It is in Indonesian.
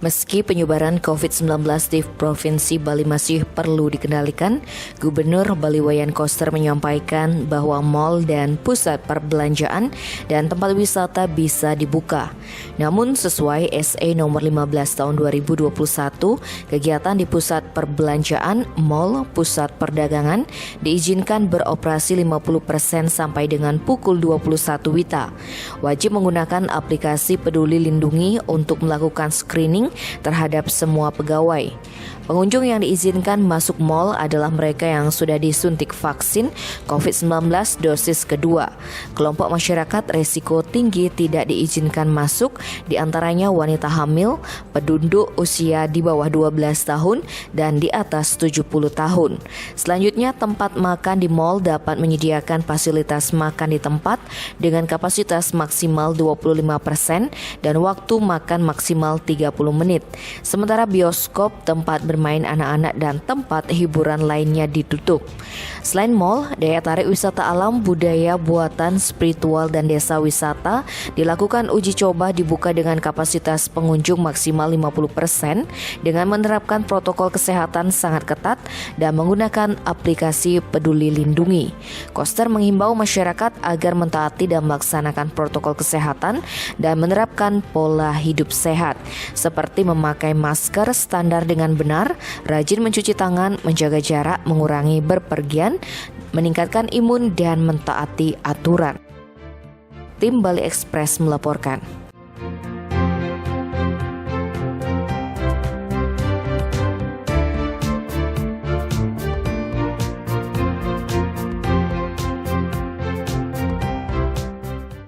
Meski penyebaran COVID-19 di Provinsi Bali masih perlu dikendalikan, Gubernur Bali Wayan Koster menyampaikan bahwa mal dan pusat perbelanjaan dan tempat wisata bisa dibuka. Namun sesuai SE nomor 15 tahun 2021, kegiatan di pusat perbelanjaan, mal, pusat perdagangan diizinkan beroperasi 50% sampai dengan pukul 21 WITA. Wajib menggunakan aplikasi Peduli Lindungi untuk melakukan screening terhadap semua pegawai. Pengunjung yang diizinkan masuk mal adalah mereka yang sudah disuntik vaksin COVID-19 dosis kedua. Kelompok masyarakat resiko tinggi tidak diizinkan masuk, diantaranya wanita hamil, penduduk usia di bawah 12 tahun, dan di atas 70 tahun. Selanjutnya, tempat makan di mal dapat menyediakan fasilitas makan di tempat dengan kapasitas maksimal 25% dan waktu makan maksimal 30 menit. Sementara bioskop, tempat bermain anak-anak dan tempat hiburan lainnya ditutup. Selain mal, daya tarik wisata alam, budaya, buatan, spiritual, dan desa wisata dilakukan uji coba dibuka dengan kapasitas pengunjung maksimal 50% dengan menerapkan protokol kesehatan sangat ketat dan menggunakan aplikasi Peduli Lindungi. Koster menghimbau masyarakat agar mentaati dan melaksanakan protokol kesehatan dan menerapkan pola hidup sehat seperti memakai masker standar dengan benar, rajin mencuci tangan, menjaga jarak, mengurangi berpergian, meningkatkan imun, dan mentaati aturan. Tim Bali Express melaporkan.